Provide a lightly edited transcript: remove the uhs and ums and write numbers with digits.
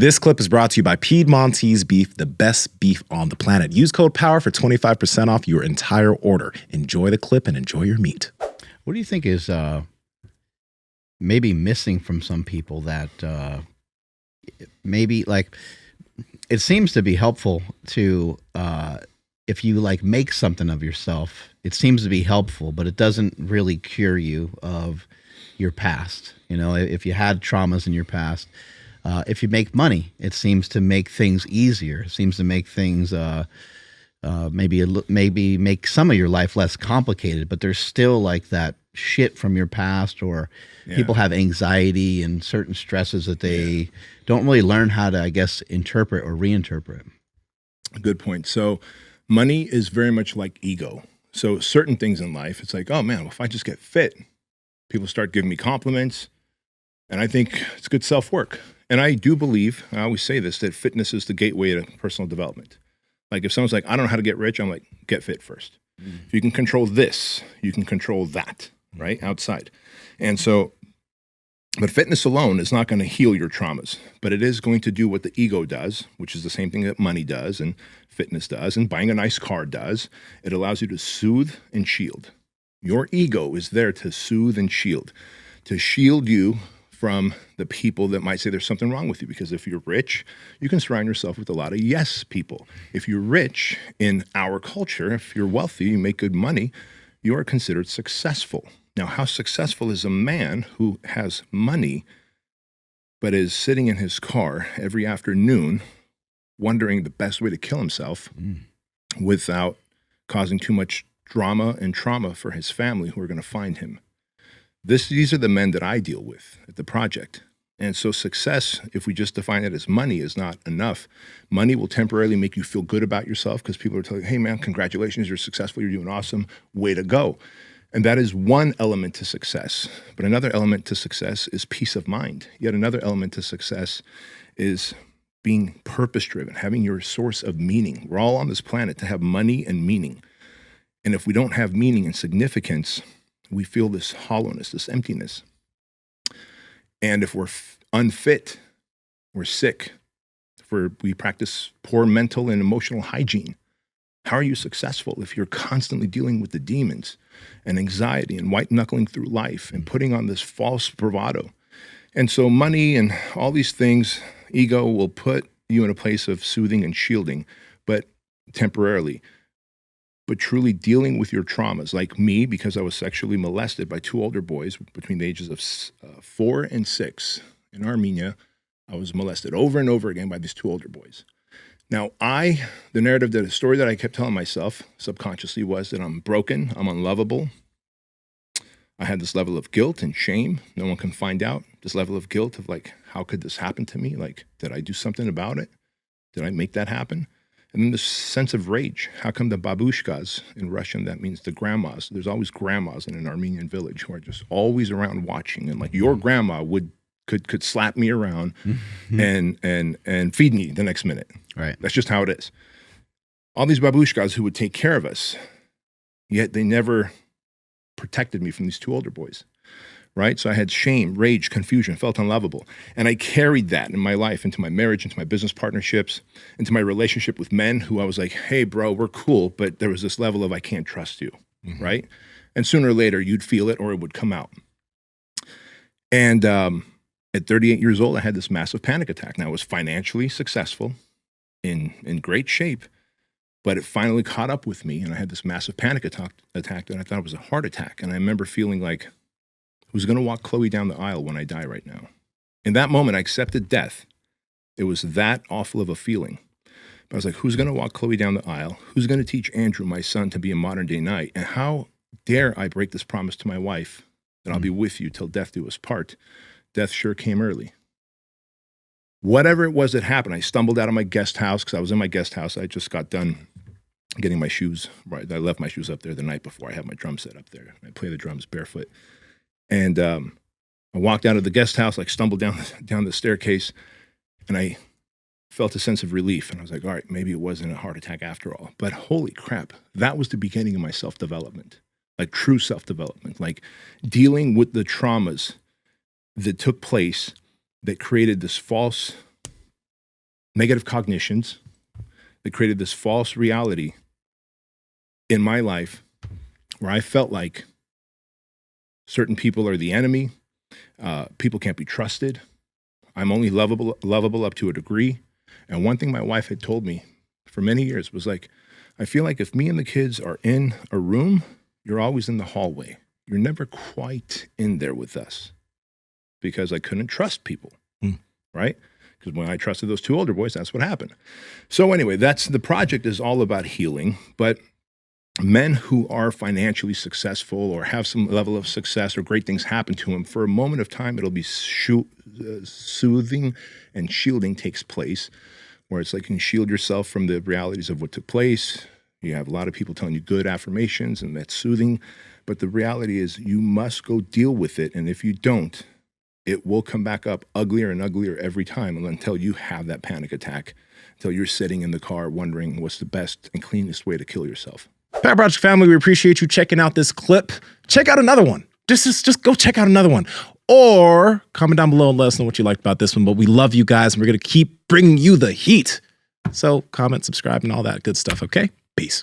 This clip is brought to you by Piedmontese Beef, the best beef on the planet. Use code POWER for 25% off your entire order. Enjoy the clip and enjoy your meat. What do you think is maybe missing from some people that maybe like it seems to be helpful to if you like make something of yourself, it seems to be helpful, but it doesn't really cure you of your past. You know, if you had traumas in your past, if you make money, it seems to make things easier. It seems to make things maybe make some of your life less complicated, but there's still like that shit from your past, or people have anxiety and certain stresses that they don't really learn how to, I guess, interpret or reinterpret. Good point. So money is very much like ego. So certain things in life, it's like, oh man, if I just get fit, people start giving me compliments, and I think it's good self-work. And I do believe, I always say this, that fitness is the gateway to personal development. Like if someone's like, I don't know how to get rich, I'm like, get fit first. If you can control this, you can control that, right? Outside. And so, but fitness alone is not going to heal your traumas, but it is going to do what the ego does, which is the same thing that money does and fitness does and buying a nice car does. It allows you to soothe and shield. Your ego is there to soothe and shield you from the people that might say there's something wrong with you. Because if you're rich, you can surround yourself with a lot of yes people. If you're rich in our culture, if you're wealthy, you make good money, you are considered successful. Now, how successful is a man who has money but is sitting in his car every afternoon wondering the best way to kill himself without causing too much drama and trauma for his family who are going to find him? These are the men that I deal with at the project. And so success, if we just define it as money, is not enough. Money will temporarily make you feel good about yourself because people are telling you, hey man, congratulations, you're successful, you're doing awesome, way to go. And that is one element to success. But another element to success is peace of mind. Yet another element to success is being purpose-driven, having your source of meaning. We're all on this planet to have money and meaning. And if we don't have meaning and significance, we feel this hollowness, this emptiness. And if we're unfit, we're sick, if we practice poor mental and emotional hygiene, how are you successful if you're constantly dealing with the demons and anxiety and white-knuckling through life and putting on this false bravado? And so money and all these things, ego will put you in a place of soothing and shielding, but temporarily. But truly dealing with your traumas, like me, because I was sexually molested by two older boys between the ages of 4 and 6 in Armenia. I was molested over and over again by these two older boys. Now, the story that I kept telling myself subconsciously was that I'm broken, I'm unlovable. I had this level of guilt and shame. No one can find out. This level of guilt of like, how could this happen to me? Like, did I do something about it? Did I make that happen? And then this sense of rage. How come the babushkas, in Russian, that means the grandmas. There's always grandmas in an Armenian village who are just always around watching. And like your grandma could slap me around and feed me the next minute. Right. That's just how it is. All these babushkas who would take care of us, yet they never protected me from these two older boys. Right? So I had shame, rage, confusion, felt unlovable. And I carried that in my life into my marriage, into my business partnerships, into my relationship with men who I was like, hey, bro, we're cool. But there was this level of I can't trust you. Right? And sooner or later, you'd feel it or it would come out. And at 38 years old, I had this massive panic attack. Now, I was financially successful, in great shape, but it finally caught up with me. And I had this massive panic attack and I thought it was a heart attack. And I remember feeling like, who's going to walk Chloe down the aisle when I die right now? In that moment, I accepted death. It was that awful of a feeling. But I was like, who's going to walk Chloe down the aisle? Who's going to teach Andrew, my son, to be a modern day knight? And how dare I break this promise to my wife that I'll be with you till death do us part? Death sure came early. Whatever it was that happened, I stumbled out of my guest house because I was in my guest house. I just got done getting my shoes. Right, I left my shoes up there the night before. I had my drum set up there. I play the drums barefoot. And I walked out of the guest house, like stumbled down the staircase, and I felt a sense of relief. And I was like, all right, maybe it wasn't a heart attack after all. But holy crap, that was the beginning of my self-development, like true self-development, like dealing with the traumas that took place that created this false negative cognitions that created this false reality in my life where I felt like certain people are the enemy. People can't be trusted. I'm only lovable up to a degree. And one thing my wife had told me for many years was like, I feel like if me and the kids are in a room, you're always in the hallway. You're never quite in there with us, because I couldn't trust people, right? Because when I trusted those two older boys, that's what happened. So anyway, the project is all about healing, but men who are financially successful or have some level of success or great things happen to them, for a moment of time, it'll be soothing and shielding takes place, where it's like you can shield yourself from the realities of what took place. You have a lot of people telling you good affirmations, and that's soothing. But the reality is you must go deal with it. And if you don't, it will come back up uglier and uglier every time until you have that panic attack, until you're sitting in the car wondering what's the best and cleanest way to kill yourself. Power Project family, we appreciate you checking out this clip. Check out another one. Just go check out another one. Or comment down below and let us know what you liked about this one. But we love you guys, and we're going to keep bringing you the heat. So comment, subscribe, and all that good stuff, okay? Peace.